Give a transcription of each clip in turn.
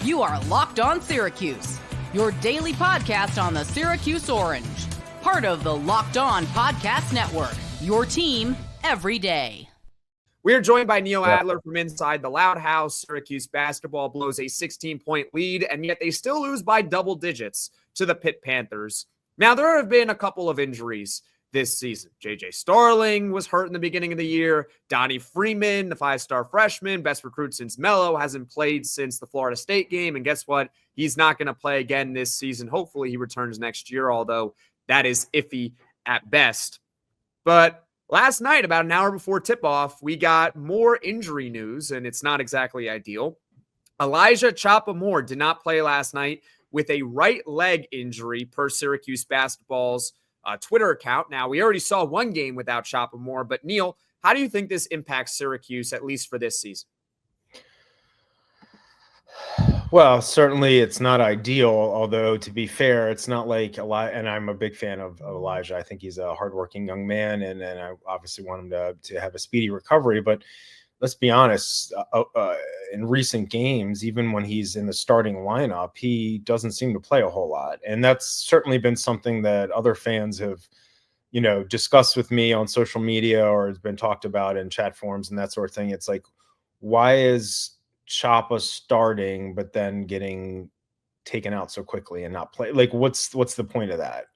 You are Locked On Syracuse, your daily podcast on the Syracuse Orange. Part of the Locked On Podcast Network, your team every day. We are joined by Neil Adler from inside the Loud House. Syracuse basketball blows a 16-point lead, and yet they still lose by double digits to the Pitt Panthers. Now, there have been a couple of injuries this season. J.J. Starling was hurt in the beginning of the year. Donnie Freeman, the five-star freshman, best recruit since Mello, hasn't played since the Florida State game. And guess what? He's not going to play again this season. Hopefully he returns next year, although that is iffy at best. But last night, about an hour before tip-off, we got more injury news, and it's not exactly ideal. Elijah Choppa Moore did not play last night with a right leg injury per Syracuse basketball's Twitter account. Now, we already saw one game without Choppa Moore, but Neil, how do you think this impacts Syracuse, at least for this season? Well, certainly it's not ideal, although to be fair, it's not like and I'm a big fan of Elijah. I think he's a hardworking young man, and I obviously want him to have a speedy recovery. But let's be honest, in recent games, even when he's in the starting lineup, he doesn't seem to play a whole lot. And that's certainly been something that other fans have, discussed with me on social media or has been talked about in chat forums and that sort of thing. It's like, why is Choppa starting, but then getting taken out so quickly and not play? Like, what's the point of that?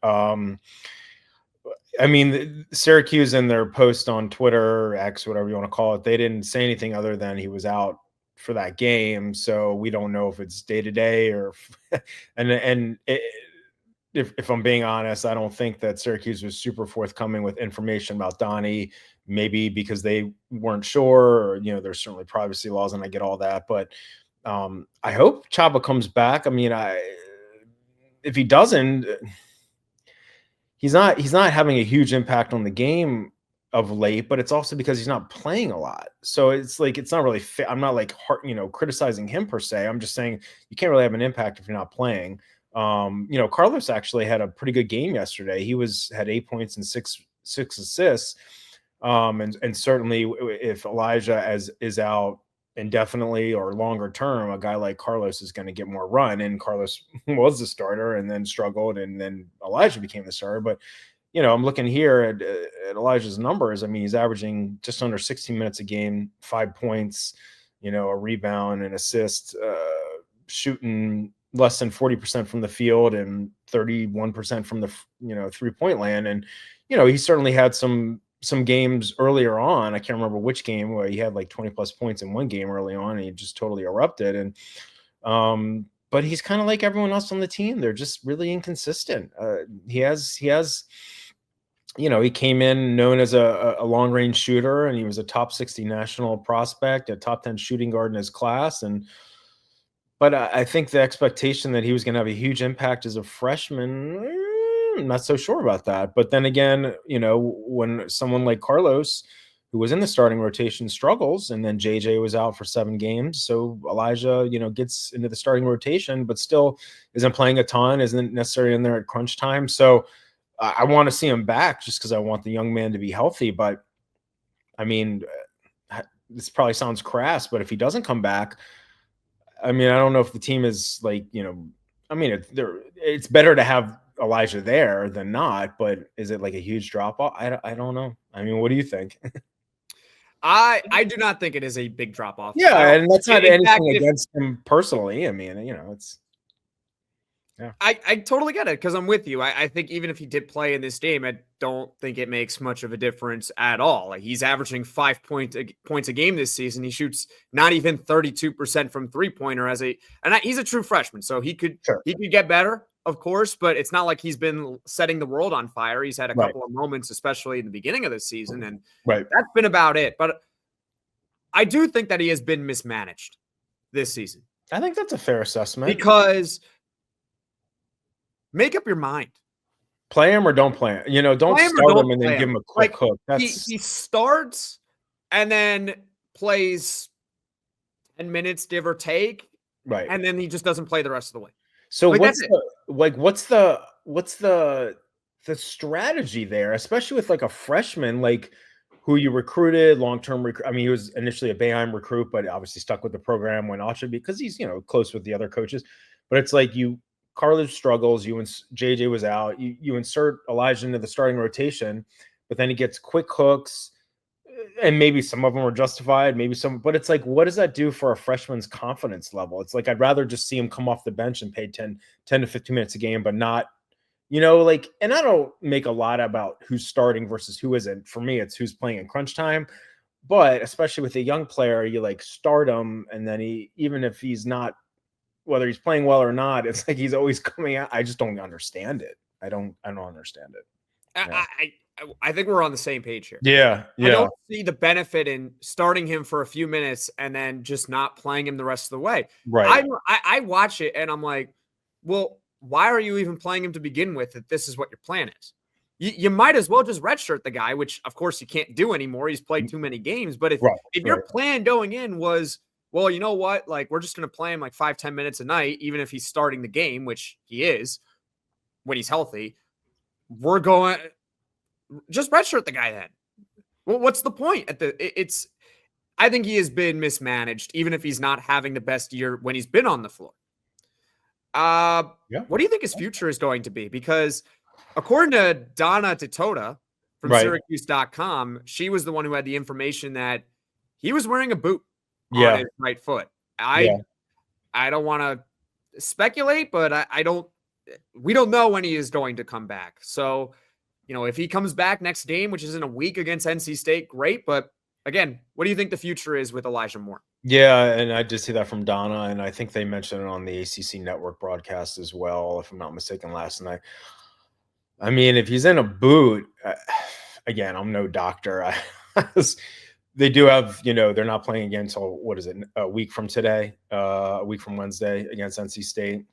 I mean, Syracuse in their post on Twitter, X, whatever you want to call it, they didn't say anything other than he was out for that game. So we don't know if it's day to day or, if I'm being honest, I don't think that Syracuse was super forthcoming with information about Donnie, maybe because they weren't sure, or, there's certainly privacy laws and I get all that. But I hope Choppa comes back. I mean, if he doesn't, he's not having a huge impact on the game of late, but it's also because he's not playing a lot. So it's like, it's not really I'm not like criticizing him per se. I'm just saying you can't really have an impact if you're not playing. Carlos actually had a pretty good game yesterday. He had 8 points and six assists. And certainly if Elijah is out indefinitely or longer term, a guy like Carlos is going to get more run, and Carlos was the starter and then struggled, and then Elijah became the starter. But I'm looking here at Elijah's numbers. I mean, he's averaging just under 16 minutes a game, 5 points, a rebound, an assist, shooting less than 40% from the field and 31% from the 3-point land. And he certainly had some games earlier on. I can't remember which game where he had like 20 plus points in one game early on and he just totally erupted. And but he's kind of like everyone else on the team. They're just really inconsistent. He came in known as a long range shooter, and he was a top 60 national prospect, a top 10 shooting guard in his class. But I think the expectation that he was going to have a huge impact as a freshman, I'm not so sure about that. But then again, when someone like Carlos, who was in the starting rotation, struggles, and then JJ was out for 7 games. So Elijah, gets into the starting rotation, but still isn't playing a ton, isn't necessarily in there at crunch time. So I want to see him back just because I want the young man to be healthy. But I mean, this probably sounds crass, but if he doesn't come back, I mean, I don't know if the team is like, it's better to have Elijah there than not, but is it like a huge drop off? I don't know. I mean, what do you think? I do not think it is a big drop off. Yeah, and that's not anything against him personally. I mean, it's. Yeah. I totally get it because I'm with you. I think even if he did play in this game, I don't think it makes much of a difference at all. Like, he's averaging 5 points a game this season. He shoots not even 32% from 3-pointer he's a true freshman, so he could get better, of course, but it's not like he's been setting the world on fire. He's had a couple of moments, especially in the beginning of the season, and that's been about it. But I do think that he has been mismanaged this season. I think that's a fair assessment because make up your mind. Play him or don't play him. Don't start him and then give him a quick hook. He starts and then plays 10 minutes, give or take. Right. And then he just doesn't play the rest of the way. So what's the strategy there, especially with like a freshman, like who you recruited, long-term I mean, he was initially a Boeheim recruit, but obviously stuck with the program when ought to be because he's, close with the other coaches. But it's like Carlos struggles, JJ was out, you insert Elijah into the starting rotation, but then he gets quick hooks, and maybe some of them are justified, but it's like, what does that do for a freshman's confidence level? It's like, I'd rather just see him come off the bench and pay 10 to 15 minutes a game, but not, and I don't make a lot about who's starting versus who isn't. For me, it's who's playing in crunch time. But especially with a young player, you start him, and then even if he's not, whether he's playing well or not, it's like he's always coming out. I just don't understand it. I don't understand it. Yeah. I think we're on the same page here. Yeah. I don't see the benefit in starting him for a few minutes and then just not playing him the rest of the way. Right. I watch it and I'm like, well, why are you even playing him to begin with if this is what your plan is? You might as well just redshirt the guy, which of course you can't do anymore. He's played too many games. But if your plan going in was, well, you know what? Like, we're just going to play him 5-10 minutes a night, even if he's starting the game, which he is when he's healthy, we're going just redshirt the guy then. Well, what's the point? I think he has been mismanaged, even if he's not having the best year when he's been on the floor. What do you think his future is going to be? Because according to Donna Titota from Syracuse.com, she was the one who had the information that he was wearing a boot on his right foot. I don't want to speculate, but we don't know when he is going to come back. So, if he comes back next game, which is in a week against NC State, great. But again, what do you think the future is with Elijah Moore? Yeah, and I did see that from Donna, and I think they mentioned it on the ACC Network broadcast as well, if I'm not mistaken, last night. I mean, if he's in a boot, again, I'm no doctor. They do have, they're not playing again until, what is it, a week from today, a week from Wednesday against NC State.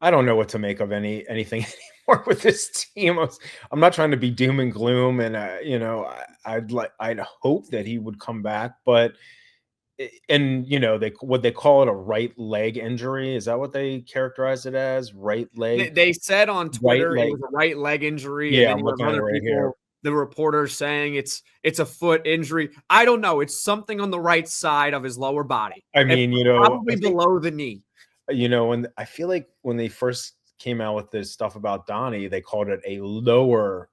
I don't know what to make of anything anymore with this team. I'm not trying to be doom and gloom, and I'd hope that he would come back, but they call it a right leg injury. Is that what they characterize it as? Right leg. They said on Twitter it was a right leg injury. Yeah, and I'm looking at it right here. The reporters saying it's a foot injury. I don't know. It's something on the right side of his lower body. I mean, probably below the knee. And I feel like when they first came out with this stuff about Donnie, they called it a lower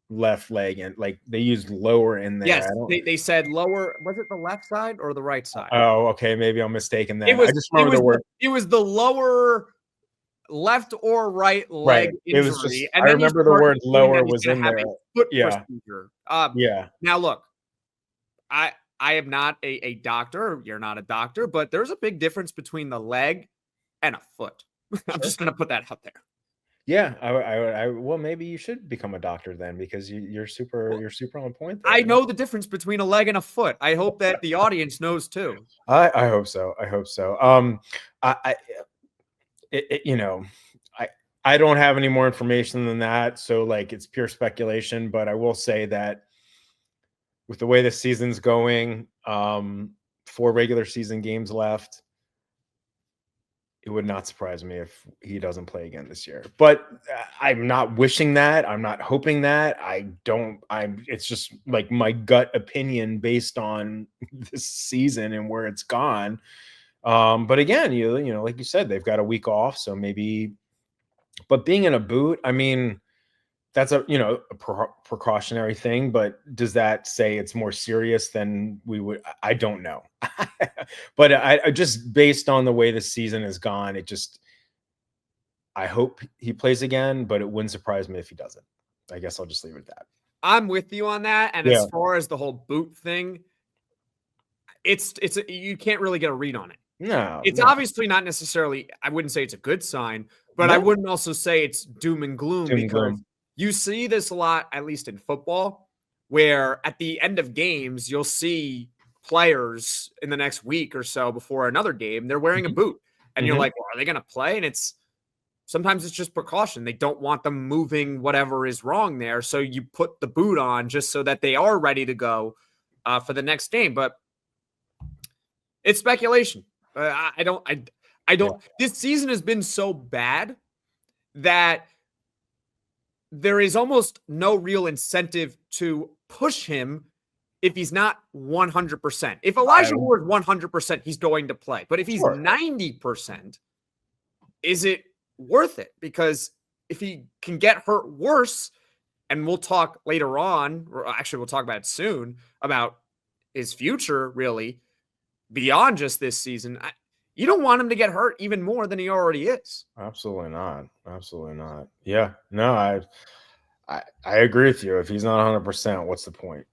left leg, and they used lower in there. Yes, they said lower. Was it the left side or the right side? Oh, okay, maybe I'm mistaken then. I just remember the word. It was the lower left or right leg injury. It was just, and I remember the word lower was in there. Procedure. Yeah. Now look, I am not a doctor. You're not a doctor, but there's a big difference between the leg and a foot. I'm just going to put that out there. Yeah, well, maybe you should become a doctor then, because you're super on point there. I know the difference between a leg and a foot. I hope that the audience knows too. I hope so. I don't have any more information than that, so it's pure speculation. But I will say that with the way the season's going, 4 regular season games left, it would not surprise me if he doesn't play again this year. But I'm not wishing that. I'm not hoping that. It's just my gut opinion based on this season and where it's gone. But again, like you said, they've got a week off, so maybe. But being in a boot, I mean, that's a precautionary thing. But does that say it's more serious than we would? I don't know. But I just, based on the way the season has gone, I hope he plays again, but it wouldn't surprise me if he doesn't. I guess I'll just leave it at that. I'm with you on that. And as far as the whole boot thing, you can't really get a read on it. No, it's obviously not necessarily, I wouldn't say it's a good sign, but I wouldn't also say it's doom and gloom, because you see this a lot, at least in football, where at the end of games, you'll see players in the next week or so before another game, they're wearing a boot, and you're like, well, are they going to play? And sometimes it's just precaution. They don't want them moving whatever is wrong there. So you put the boot on just so that they are ready to go for the next game. But it's speculation. I don't. This season has been so bad that there is almost no real incentive to push him if he's not 100%. If Elijah Moore is 100%, he's going to play. But if he's 90%, is it worth it? Because if he can get hurt worse, and we'll talk later on, or actually we'll talk about it soon, about his future really beyond just this season. You don't want him to get hurt even more than he already is. Absolutely not. Absolutely not. Yeah. No, I agree with you. If he's not 100%, what's the point?